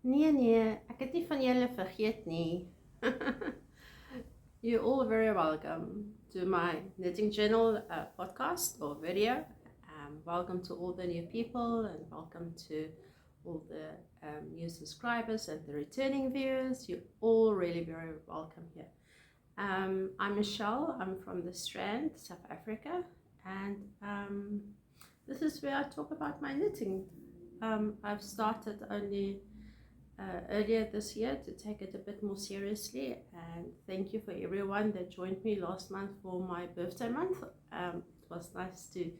Nee, ek het nie van julle vergeet nie. You're all very welcome to my Knitting Journal podcast or video. Welcome to all the new people and welcome to all the new subscribers and the returning viewers. You're all really very welcome here. I'm Michelle, I'm from the Strand, South Africa, and this is where I talk about my knitting. I've started only earlier this year to take it a bit more seriously, and thank you for everyone that joined me last month for my birthday month. It was nice to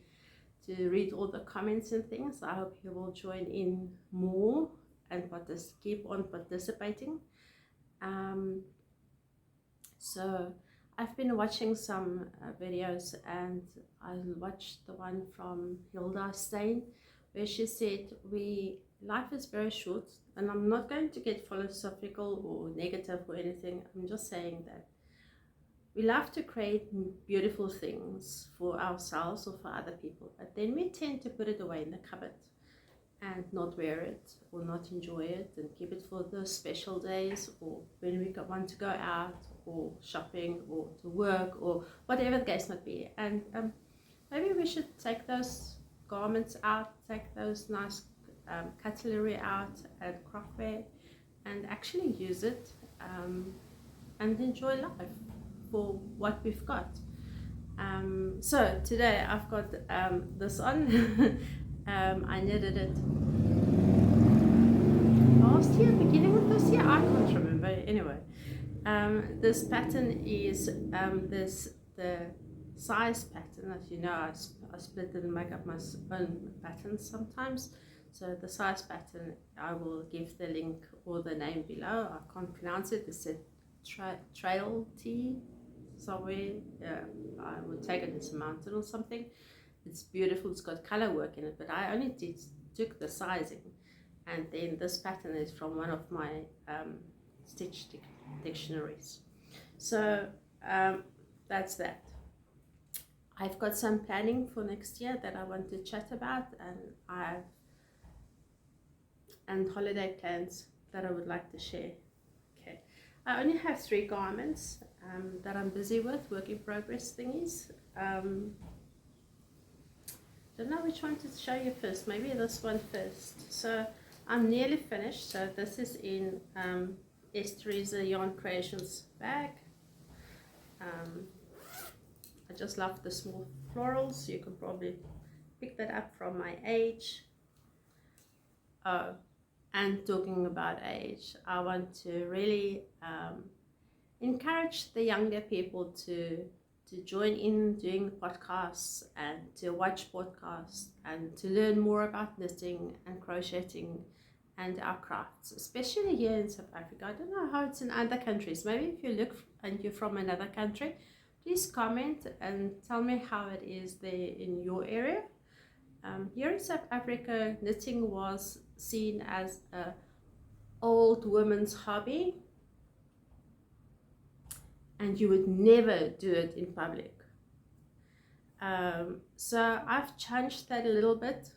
read all the comments and things. I hope you will join in more and keep on participating. So I've been watching some videos, and I watched the one from Hilda Stein where she said life is very short, and I'm not going to get philosophical or negative or anything. I'm just saying that we love to create beautiful things for ourselves or for other people, but then we tend to put it away in the cupboard and not wear it or not enjoy it and keep it for those special days or when we want to go out or shopping or to work or whatever the case might be. And maybe we should take those garments out, take those nice cutlery out and craftware and actually use it and enjoy life for what we've got. So today I've got this on. I knitted it last year, beginning of this year, I can't remember. Anyway, this pattern is the size pattern. As you know, I split it and make up my own patterns sometimes. So the size pattern, I will give the link or the name below. I can't pronounce it. It's a Trail Tee somewhere. I would take it as a mountain or something. It's beautiful. It's got color work in it, but I only took the sizing, and then this pattern is from one of my stitch dictionaries. So that's that. I've got some planning for next year that I want to chat about, and holiday plans that I would like to share. Okay, I only have 3 garments that I'm busy with, work in progress thingies. Don't know which one to show you first. Maybe this one first. So I'm nearly finished. So this is in Teresa Yarn Creations bag. I just love the small florals. You can probably pick that up from my age. Oh, and talking about age, I want to really encourage the younger people to join in doing podcasts and to watch podcasts and to learn more about knitting and crocheting and our crafts, especially here in South Africa. I don't know how it's in other countries. Maybe if you look and you're from another country, please comment and tell me how it is there in your area. Here in South Africa, knitting was seen as an old woman's hobby, and you would never do it in public. So I've changed that a little bit,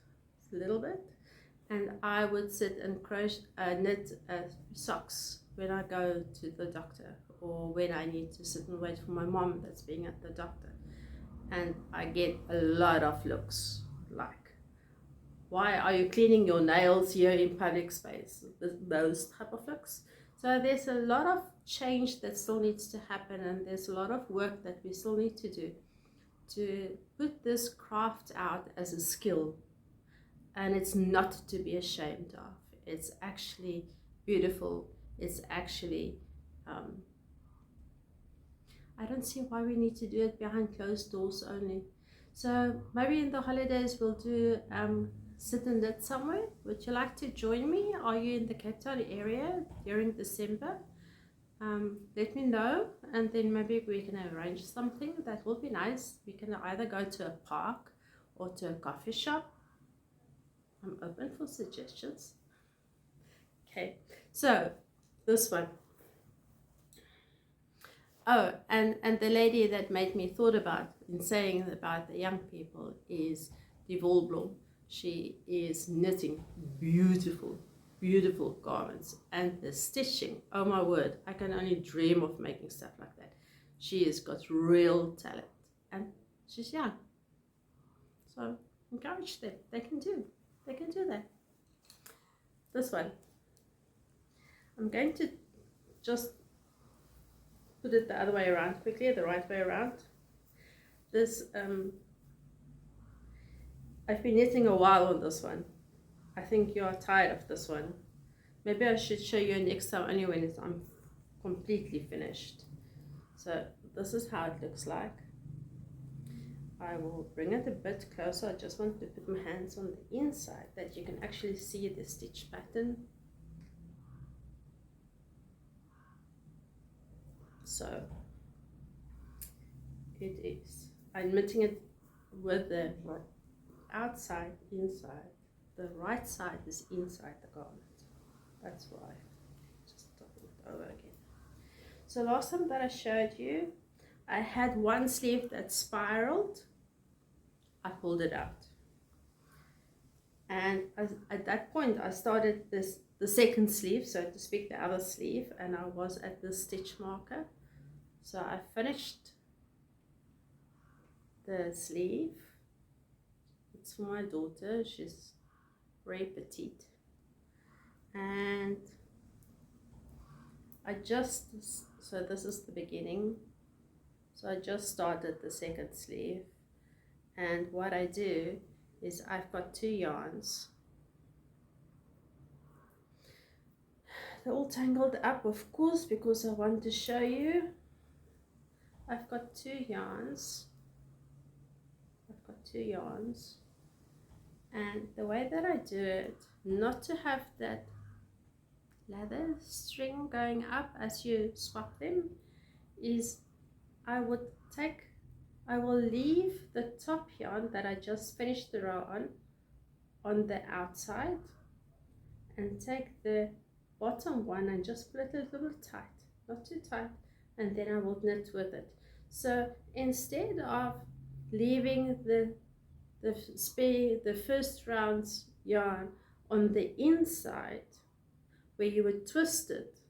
and I would sit and knit socks when I go to the doctor or when I need to sit and wait for my mom that's being at the doctor. And I get a lot of looks like, why are you cleaning your nails here in public space? Those type of looks. So there's a lot of change that still needs to happen, and there's a lot of work that we still need to do to put this craft out as a skill, and it's not to be ashamed of. It's actually beautiful. It's actually I don't see why we need to do it behind closed doors only. So maybe in the holidays we'll do sit and knit somewhere. Would you like to join me? Are you in the Cape Town area during December? Let me know, and then maybe we can arrange something. That will be nice. We can either go to a park or to a coffee shop. I'm open for suggestions. Okay, so this one. Oh, and the lady that made me thought about in saying about the young people is Die Wolblom. She is knitting beautiful beautiful garments, and the stitching, oh my word, I can only dream of making stuff like that. She has got real talent, and she's young, so encourage them. They can do that. This one, I'm going to just put it the other way around quickly, the right way around. This I've been knitting a while on this one. I think you are tired of this one. Maybe I should show you next time only when I'm completely finished. So this is how it looks like. I will bring it a bit closer. I just want to put my hands on the inside that you can actually see the stitch pattern. So it is. I'm knitting it with the outside, inside. The right side is inside the garment. That's why. Just turn it over again. So last time that I showed you, I had one sleeve that spiraled. I pulled it out. And at that point, I started the second sleeve, so to speak, the other sleeve, and I was at the stitch marker. So I finished the sleeve. It's for my daughter. She's very petite. And so this is the beginning. So I just started the second sleeve. And what I do is I've got 2 yarns. They're all tangled up, of course, because I want to show you. I've got 2 yarns. And the way that I do it, not to have that leather string going up as you swap them, is I will leave the top yarn that I just finished the row on the outside, and take the bottom one and just pull it a little tight, not too tight, and then I will knit with it. So instead of leaving the first round's yarn on the inside where you would twist it,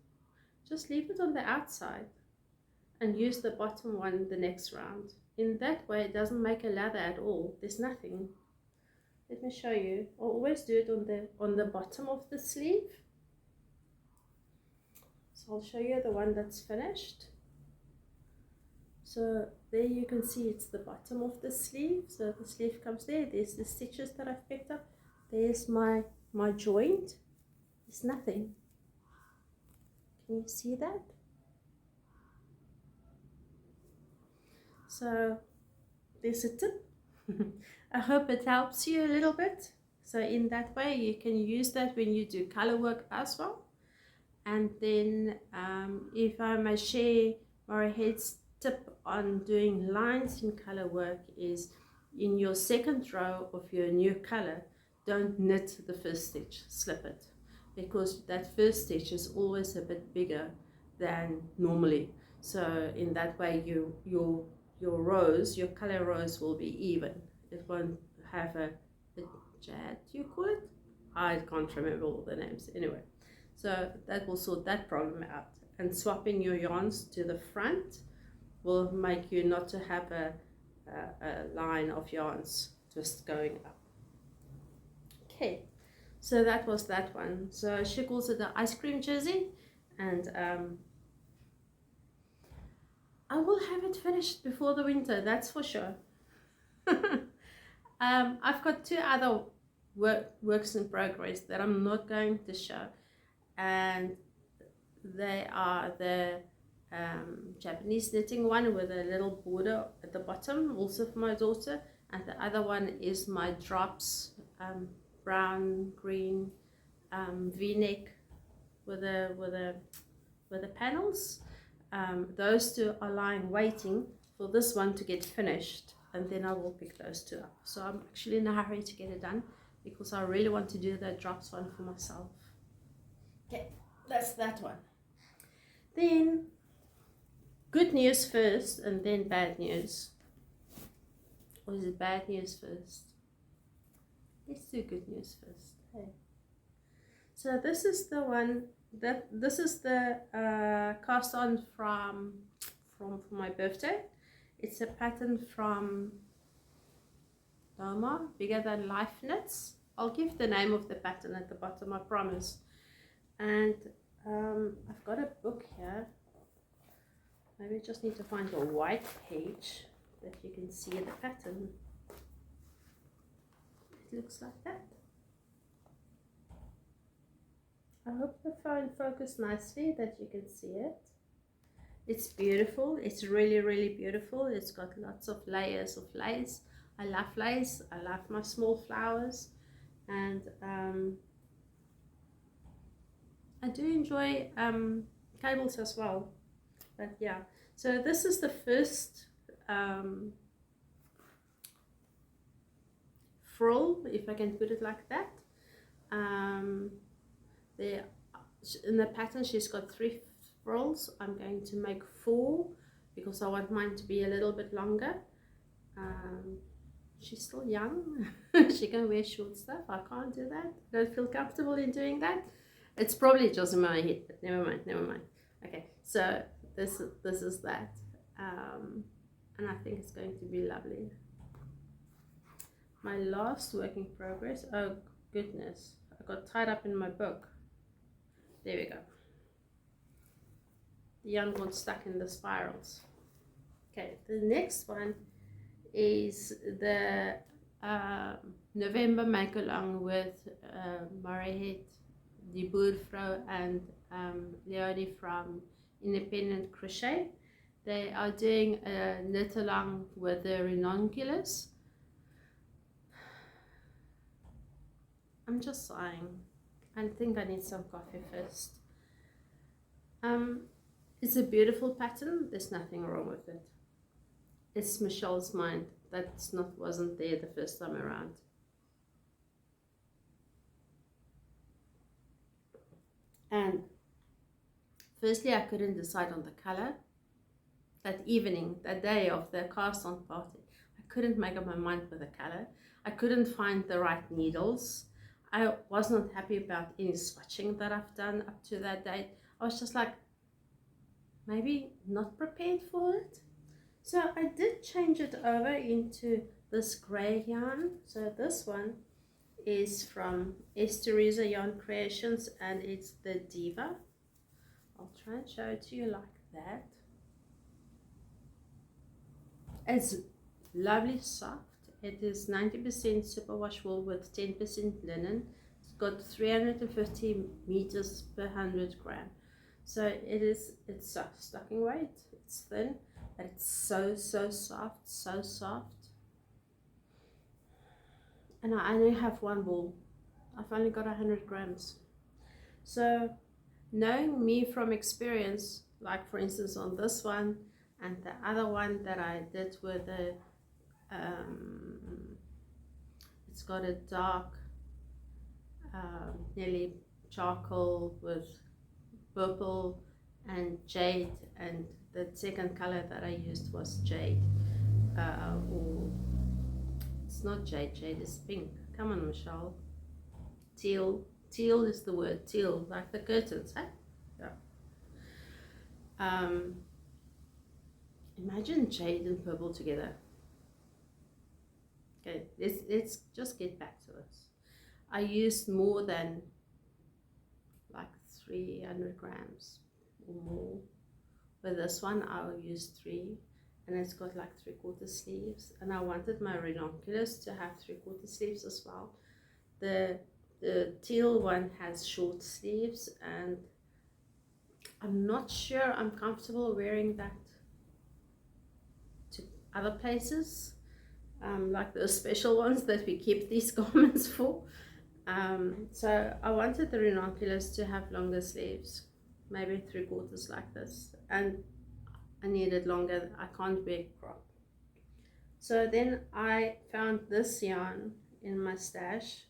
just leave it on the outside and use the bottom one the next round. In that way, it doesn't make a lather at all. There's nothing. Let me show you. I always do it on the bottom of the sleeve. So I'll show you the one that's finished. So there you can see it's the bottom of the sleeve. So the sleeve comes there. There's the stitches that I've picked up. There's my joint. There's nothing. Can you see that? So there's a tip. I hope it helps you a little bit. So in that way you can use that when you do color work as well. And then if I may share Marihette's tip on doing lines in color work, is in your second row of your new color, don't knit the first stitch, slip it, because that first stitch is always a bit bigger than normally. So in that way your rows, your color rows will be even. It won't have a jad, you call it? I can't remember all the names anyway. So that will sort that problem out. And swapping your yarns to the front will make you not to have a line of yarns just going up. Okay, so that was that one. So she calls it the ice cream jersey, and I will have it finished before the winter, that's for sure. I've got 2 other works in progress that I'm not going to show, and they are the Japanese knitting one with a little border at the bottom, also for my daughter, and the other one is my drops brown green v-neck with the panels. Those 2 are lying waiting for this one to get finished, and then I will pick those 2 up. So I'm actually in a hurry to get it done because I really want to do the drops one for myself. Okay, that's that one. Then good news first and then bad news. Or is it bad news first? Let's do good news first. Hey. So this is the one that this is the cast on from for my birthday. It's a pattern from Doma, Bigger Than Life Knits. I'll give the name of the pattern at the bottom, I promise. And I've got a book here. Maybe I just need to find a white page that you can see the pattern. It looks like that. I hope the phone focused nicely that you can see it. It's beautiful. It's really, really beautiful. It's got lots of layers of lace. I love lace. I love my small flowers, and I do enjoy cables as well. But yeah, so this is the first frill, if I can put it like that. There in the pattern she's got 3 frills. I'm going to make 4 because I want mine to be a little bit longer. She's still young. She can wear short stuff. I can't do that. I don't feel comfortable in doing that. It's probably just in my head, but never mind. Okay, so this is that, and I think it's going to be lovely. My last work in progress. Oh goodness, I got tied up in my book. There we go. The yarn got stuck in the spirals. Okay, the next one is the November make along with Mariette, the Boervrou, and Leonie from Independent Crochet. They are doing a knit along with the Ranunculus. I'm just sighing. I think I need some coffee first. It's a beautiful pattern. There's nothing wrong with it. It's Michelle's mind. Wasn't there the first time around. And firstly, I couldn't decide on the color. That evening, that day of the cast on party, I couldn't make up my mind with the color. I couldn't find the right needles. I was not happy about any swatching that I've done up to that date. I was just like, maybe not prepared for it. So I did change it over into this gray yarn. So this one is from Teresa Yarn Creations, and it's the Diva. I'll try and show it to you like that. It's lovely soft. It is 90% superwash wool with 10% linen. It's got 350 meters per 100 gram. So it's soft stocking weight. It's thin, but it's so soft, so soft. And I only have one wool. I've only got 100 grams. So knowing me from experience, like for instance on this one and the other one that I did with the it's got a dark nearly charcoal with purple and jade, and the second color that I used was jade, or it's not jade is pink. Come on, Michelle. Teal is the word. Teal, like the curtains, eh? Yeah. Imagine jade and purple together. Okay, let's just get back to this. I used more than like 300 grams or more. With this one, I'll use 3, and it's got like 3/4 sleeves. And I wanted my Ranunculus to have 3/4 sleeves as well. The teal one has short sleeves, and I'm not sure I'm comfortable wearing that to other places. Like those special ones that we keep these garments for. So I wanted the Ranunculus to have longer sleeves, maybe 3/4 like this, and I needed longer. I can't wear crop. So then I found this yarn in my stash.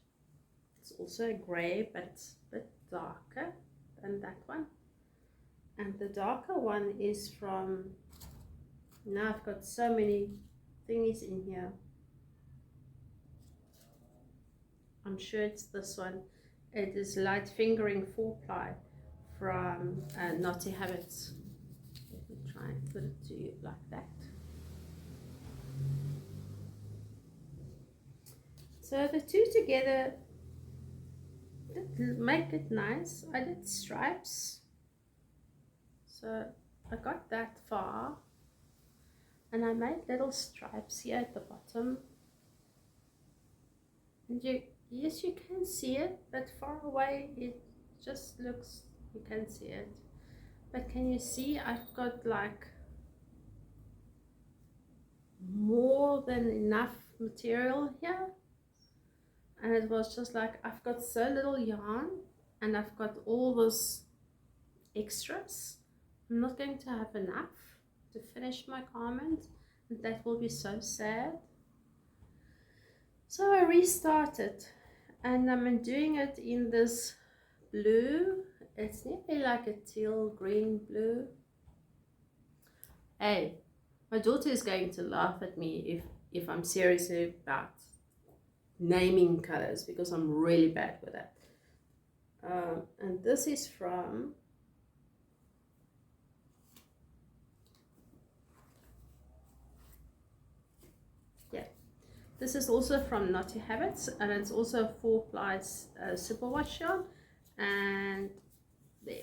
It's also a gray, but it's a bit darker than that one. And the darker one is from, now I've got so many thingies in here. I'm sure it's this one. It is light fingering 4-ply from Naughty Habits. Let me try and put it to you like that. So the two together did make it nice. I did stripes, so I got that far, and I made little stripes here at the bottom. And yes, you can see it, but far away it just looks, you can see it. But can you see I've got like more than enough material here? And it was just like, I've got so little yarn and I've got all those extras. I'm not going to have enough to finish my garment, and that will be so sad. So I restarted, and I'm doing it in this blue. It's nearly like a teal green blue. Hey, my daughter is going to laugh at me if I'm serious about naming colors, because I'm really bad with that. And this is from this is also from Naughty Habits, and it's also 4-ply superwash yarn. And there,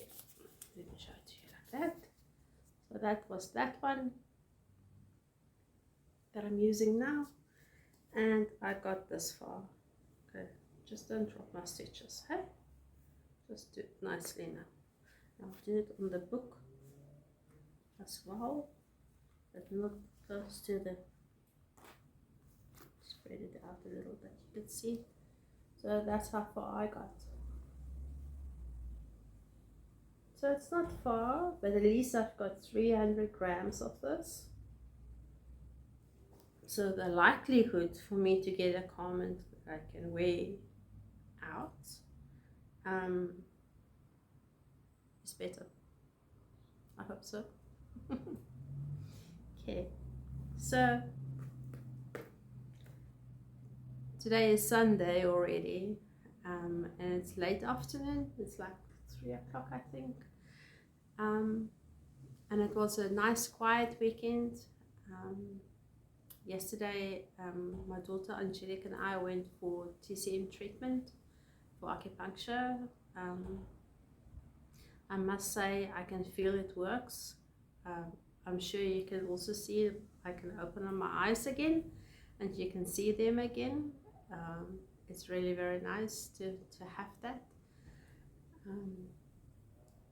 let me show it to you like that. So that was that one that I'm using now, and I got this far. Okay, just don't drop my stitches, hey? Just do it nicely now. I'll do it on the book as well, but not close to the, spread it out a little bit, you can see. So that's how far I got. So it's not far, but at least I've got 300 grams of this. So the likelihood for me to get a garment that I can wear out is better. I hope so. Okay, so today is Sunday already, and it's late afternoon. It's like 3 o'clock, I think. And it was a nice quiet weekend. Yesterday my daughter Angelique and I went for TCM treatment for acupuncture. I must say I can feel it works. I'm sure you can also see I can open up my eyes again and you can see them again. It's really very nice to have that.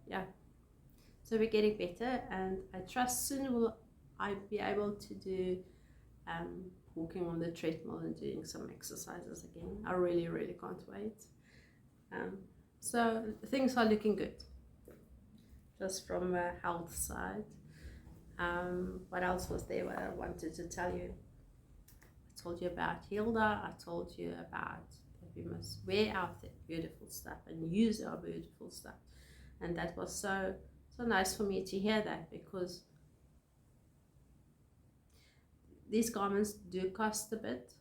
Yeah, so we're getting better, and I trust soon will I be able to do walking on the treadmill and doing some exercises again. I really can't wait. So things are looking good, just from a health side. What else was there what I wanted to tell you? I told you about Hilda. I told you about that we must wear out the beautiful stuff and use our beautiful stuff, and that was so nice for me to hear that, because these garments do cost a bit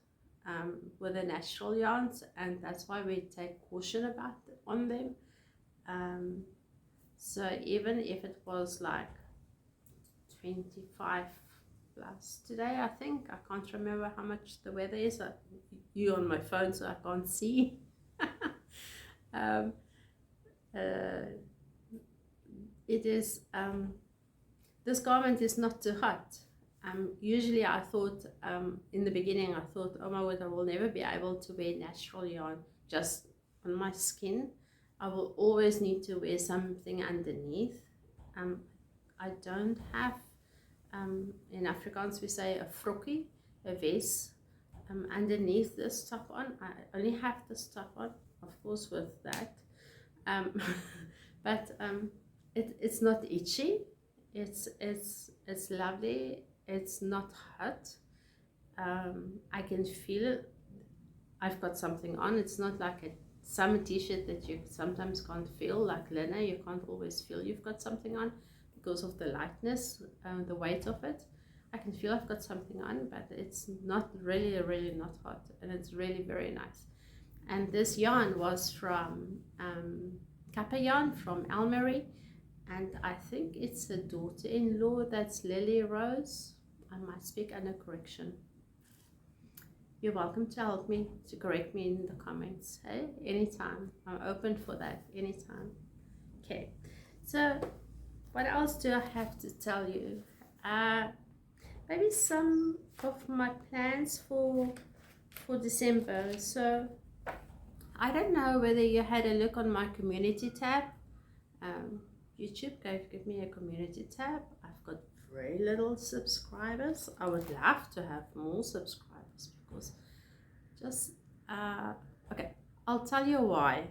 with the natural yarns, and that's why we take caution about on them. So even if it was like 25 plus today, I think, I can't remember how much the weather is. You on my phone, so I can't see. It is this garment is not too hot. Usually I thought in the beginning I thought, oh my word, I will never be able to wear natural yarn just on my skin. I will always need to wear something underneath. I don't have in Afrikaans we say a frokkie, a vest, underneath this top on. I only have this top on, of course, with that, but it's not itchy. It's lovely. It's not hot. I can feel I've got something on. It's not like a summer t-shirt that you sometimes can't feel, like linen. You can't always feel you've got something on because of the lightness, the weight of it. I can feel I've got something on, but it's not really not hot, and it's really very nice. And this yarn was from Kappa yarn from Almery, and I think it's a daughter-in-law, that's Lily Rose. I might speak under correction. You're welcome to help me, to correct me in the comments. Hey, anytime. I'm open for that, anytime. Okay, so what else do I have to tell you? Maybe some of my plans for December. So I don't know whether you had a look on my community tab. YouTube give me a community tab. I've got very little subscribers. I would love to have more subscribers, because just okay, I'll tell you why.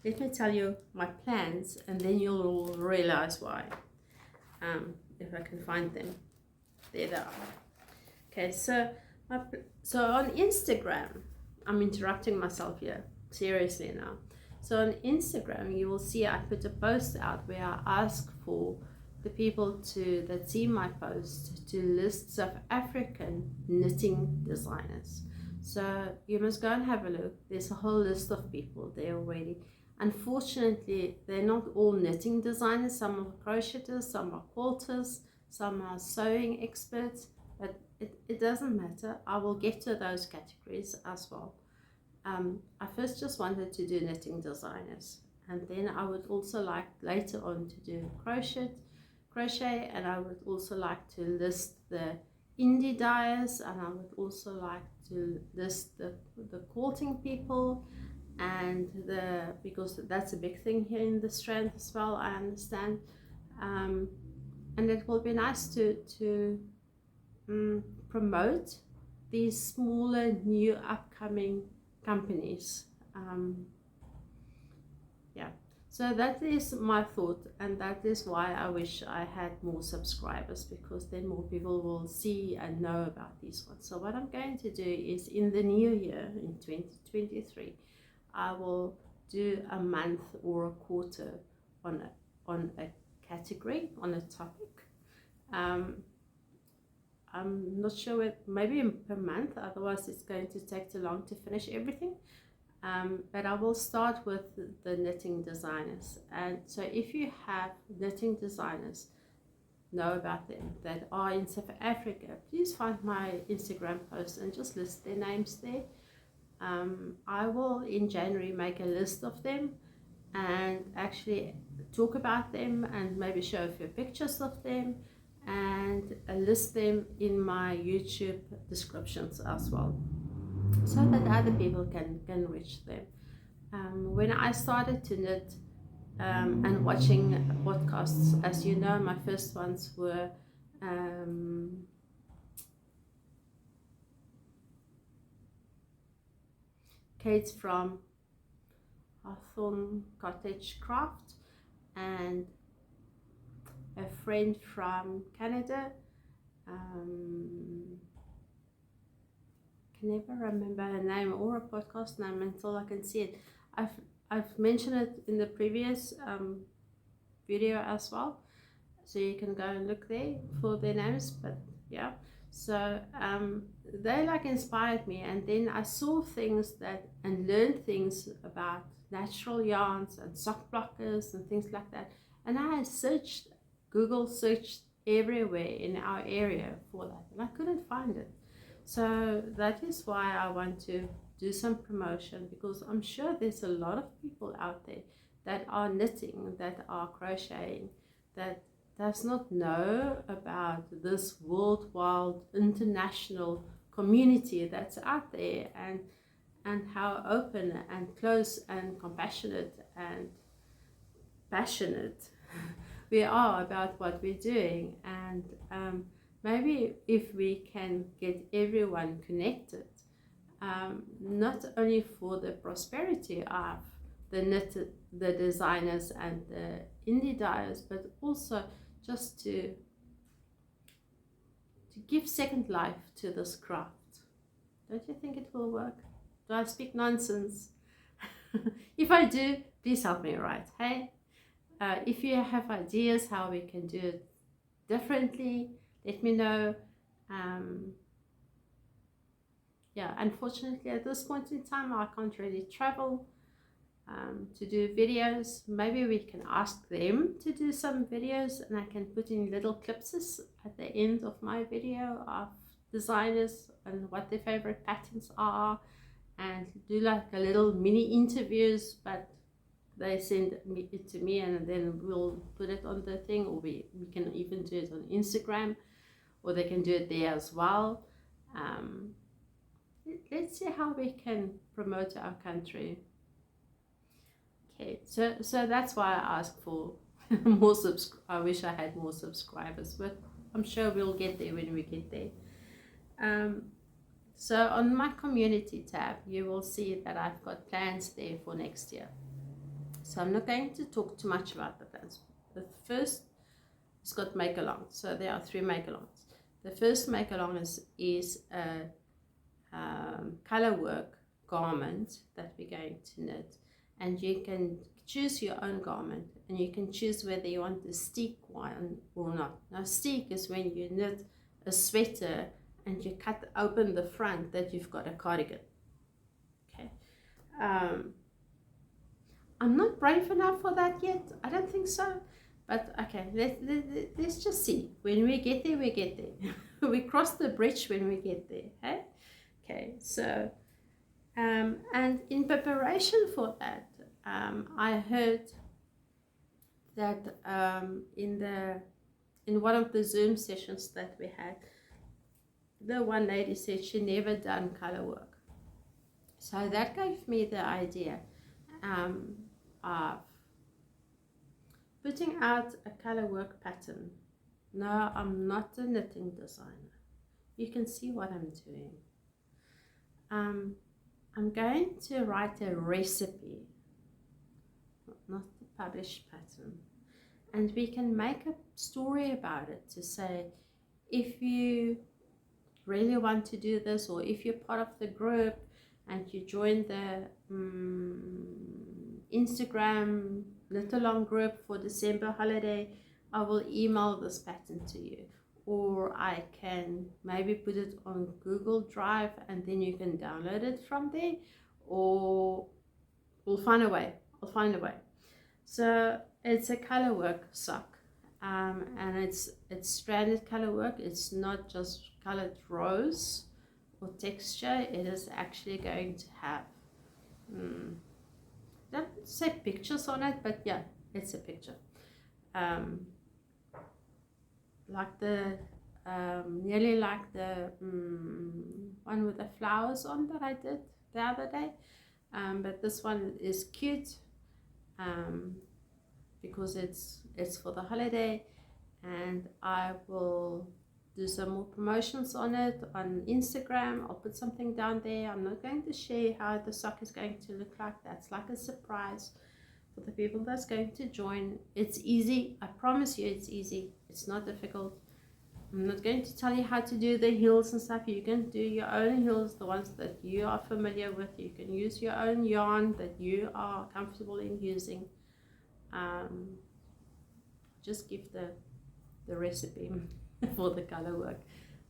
Let me tell you my plans, and then you'll realize why. If I can find them. There they are. Okay, so on Instagram, I'm interrupting myself here, seriously now. So on Instagram, you will see I put a post out where I ask for the people that see my post to list South African knitting designers. So you must go and have a look. There's a whole list of people there already. Unfortunately, they're not all knitting designers. Some are crocheters, some are quilters, some are sewing experts, but it doesn't matter. I will get to those categories as well. I first just wanted to do knitting designers, and then I would also like later on to do crochet, and I would also like to list the indie dyers, and I would also like to list the quilting people, and because that's a big thing here in the Strand as well, I understand. And it will be nice to promote these smaller new upcoming companies. Yeah, so that is my thought, and that is why I wish I had more subscribers, because then more people will see and know about these ones. So what I'm going to do is, in the new year, in 2023, I will do a month or a quarter on a category, on a topic. I'm not sure, maybe per month, otherwise it's going to take too long to finish everything. But I will start with the knitting designers. And so if you have knitting designers, know about them, that are in South Africa, please find my Instagram post and just list their names there. I will in January make a list of them and actually talk about them, and maybe show a few pictures of them, and list them in my YouTube descriptions as well, so that other people can reach them. When I started to knit and watching podcasts, as you know, my first ones were Kate from Hawthorne Cottage Craft, and a friend from Canada. Can never remember her name or a podcast name until I can see it. I've mentioned it in the previous video as well, so you can go and look there for their names. But yeah, so they like inspired me, and then I saw things and learned things about natural yarns and sock blockers and things like that, and I Google searched everywhere in our area for that, and I couldn't find it. So that is why I want to do some promotion, because I'm sure there's a lot of people out there that are knitting, that are crocheting, that does not know about this worldwide international community that's out there, and how open and close and compassionate and passionate we are about what we're doing. And maybe if we can get everyone connected, not only for the prosperity of the designers and the indie dyers, but also just to give second life to this craft. Don't you think it will work? Do I speak nonsense? If I do, please help me write. Hey, if you have ideas how we can do it differently, let me know. yeah, unfortunately at this point in time I can't really travel to do videos. Maybe we can ask them to do some videos, and I can put in little clips at the end of my video of designers and what their favorite patterns are, and do like a little mini interviews, but they send it to me and then we'll put it on the thing, or we can even do it on Instagram, or they can do it there as well. Let's see how we can promote our country. Okay, so that's why I asked for more I wish I had more subscribers, but I'm sure we'll get there when we get there. So on my community tab, you will see that I've got plans there for next year. So I'm not going to talk too much about the plans. The first, it's got make-along. So there are 3 make-alongs. The first make-along is a color work garment that we're going to knit. And you can choose your own garment, and you can choose whether you want the steek one or not. Now steek is when you knit a sweater and you cut open the front that you've got a cardigan. Okay. I'm not brave enough for that yet. I don't think so. But okay, let's just see. When we get there, we get there. We cross the bridge when we get there. Hey? Okay, so and in preparation for that, I heard that in one of the Zoom sessions that we had, the one lady said she never done color work. So that gave me the idea of putting out a color work pattern. No, I'm not a knitting designer. You can see what I'm doing. I'm going to write a recipe, not the published pattern, and we can make a story about it to say, if you really want to do this, or if you're part of the group and you join the Instagram knit along group for December holiday, I will email this pattern to you. Or I can maybe put it on Google Drive and then you can download it from there, or we'll find a way. I'll find a way. So it's a color work sock, and it's stranded color work. It's not just colored rows or texture. It is actually going to have don't say pictures on it, but yeah, it's a picture. Like the nearly like the one with the flowers on that I did the other day, but this one is cute because it's for the holiday, and I will do some more promotions on it on Instagram. I'll put something down there. I'm not going to share how the sock is going to look like. That's like a surprise for the people that's going to join. It's easy. I promise you it's easy. It's not difficult. I'm not going to tell you how to do the heels and stuff. You can do your own heels, the ones that you are familiar with. You can use your own yarn that you are comfortable in using. Just give the recipe for the color work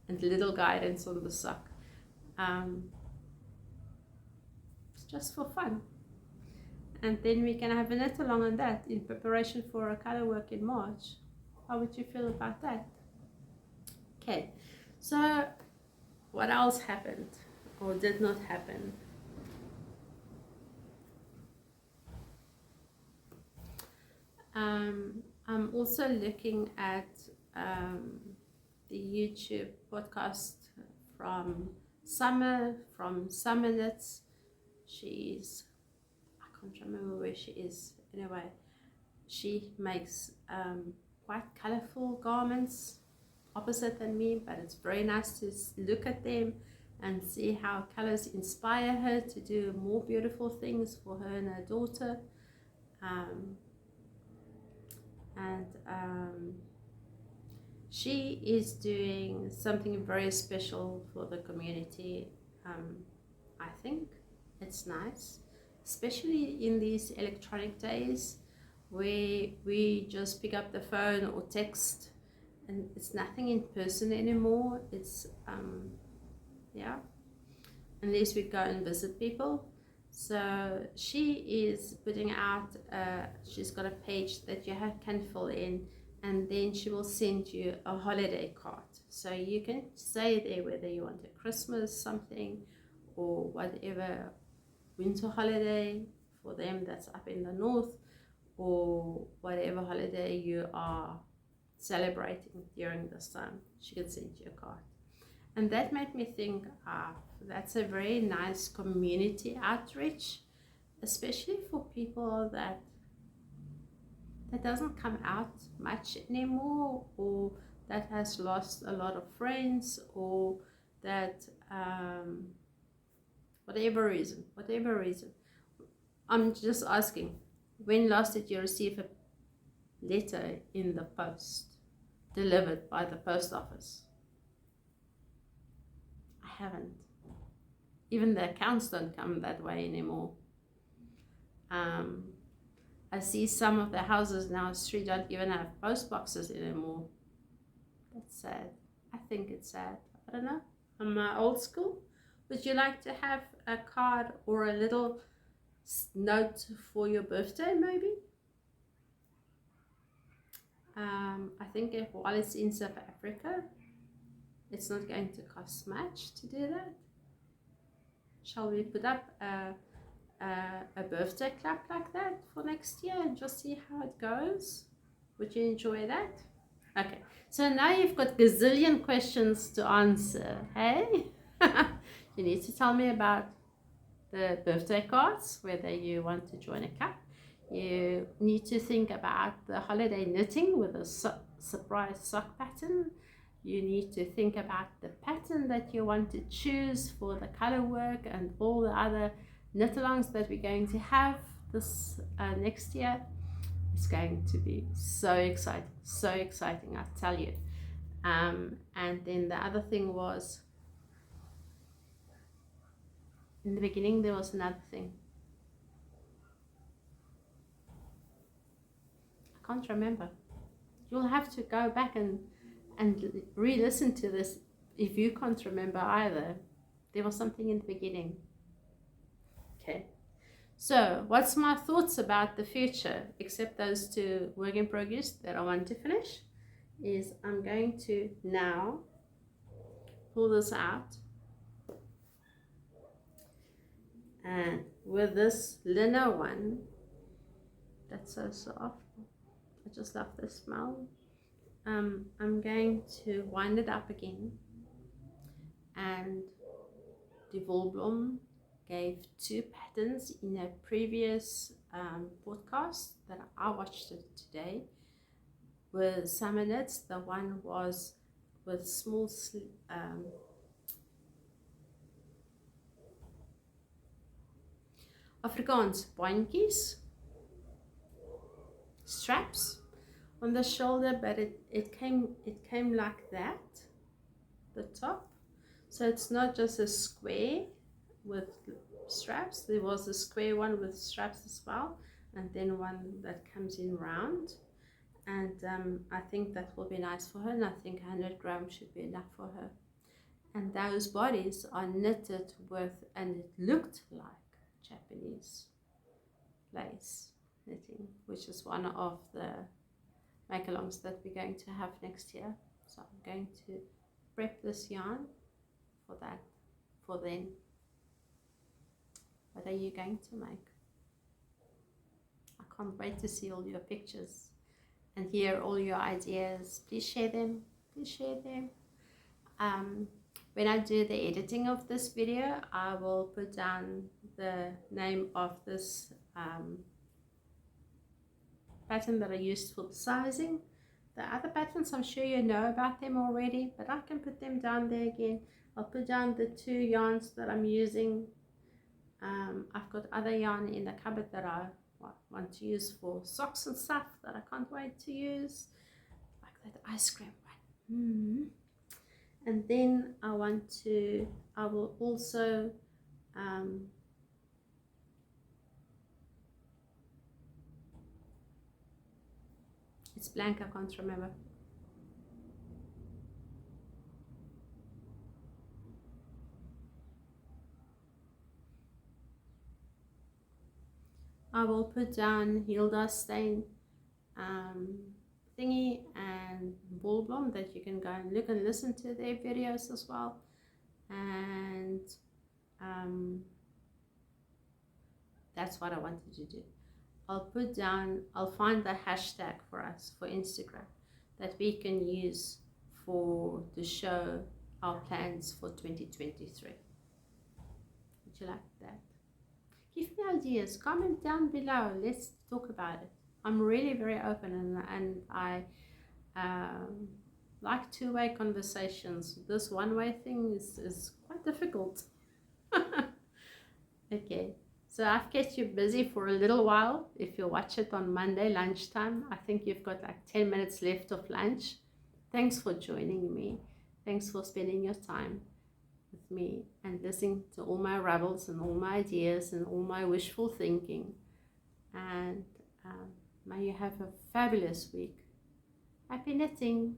and little guidance on the sock. It's just for fun. And then we can have a knit along on that in preparation for a color work in March. How would you feel about that? Okay, so what else happened or did not happen? I'm also looking at the YouTube podcast from Summer Knits. I can't remember where she is. Anyway, she makes quite colorful garments, opposite than me, but it's very nice to look at them and see how colors inspire her to do more beautiful things for her and her daughter. She is doing something very special for the community. I think it's nice, especially in these electronic days where we just pick up the phone or text and it's nothing in person anymore. It's yeah, unless we go and visit people. So she is putting out, she's got a page that you can fill in, and then she will send you a holiday card. So you can say there whether you want a Christmas something or whatever, winter holiday for them that's up in the north, or whatever holiday you are celebrating during this time. She can send you a card. And that made me think, that's a very nice community outreach, especially for people that doesn't come out much anymore, or that has lost a lot of friends, or that whatever reason. I'm just asking, when last did you receive a letter in the post, delivered by the post office? I haven't. Even the accounts don't come that way anymore. I see some of the houses now street don't even have post boxes anymore. That's sad. I think it's sad. I don't know. I'm old school. Would you like to have a card or a little note for your birthday, maybe? I think while it's in South Africa, it's not going to cost much to do that. Shall we put up a birthday club like that for next year and just see how it goes? Would you enjoy that? Okay, so now you've got gazillion questions to answer, hey? You need to tell me about the birthday cards, whether you want to join a club. You need to think about the holiday knitting with a surprise sock pattern. You need to think about the pattern that you want to choose for the color work and all the other knit-alongs that we're going to have this next year. It's going to be so exciting, I tell you. And then the other thing was, in the beginning there was another thing. I can't remember. You'll have to go back and re-listen to this if you can't remember either. There was something in the beginning. Okay, so what's my thoughts about the future, except those two work in progress that I want to finish, is I'm going to now pull this out, and with this lino one that's so soft, I just love the smell. I'm going to wind it up again, and De Volblom gave 2 patterns in a previous podcast that I watched it today with summer knits. The one was with small Afrikaans bandjies, straps on the shoulder, but it came like that, the top. So it's not just a square with straps. There was a square one with straps as well, and then one that comes in round. And I think that will be nice for her, and I think 100 grams should be enough for her. And those bodies are knitted with, and it looked like Japanese lace knitting, which is one of the make-alongs that we're going to have next year. So I'm going to prep this yarn for that, for then. What are you going to make? I can't wait to see all your pictures and hear all your ideas. Please share them. When I do the editing of this video, I will put down the name of this pattern that I used for the sizing. The other patterns, I'm sure you know about them already, but I can put them down there again. I'll put down the 2 yarns that I'm using. I've got other yarn in the cupboard that I want to use for socks and stuff that I can't wait to use, like that ice cream one. And then I will also it's blank, I can't remember. I will put down Hilda Stain thingy and Bull Blom, that you can go and look and listen to their videos as well. And that's what I wanted to do. I'll find the hashtag for us for Instagram that we can use to show our plans for 2023. Would you like that? Give me ideas, comment down below, let's talk about it. I'm really very open, and I like two-way conversations. This one-way thing is quite difficult. Okay, so I've kept you busy for a little while. If you watch it on Monday lunchtime, I think you've got like 10 minutes left of lunch. Thanks for joining me. Thanks for spending your time with me and listening to all my rabbles and all my ideas and all my wishful thinking. And may you have a fabulous week. Happy knitting.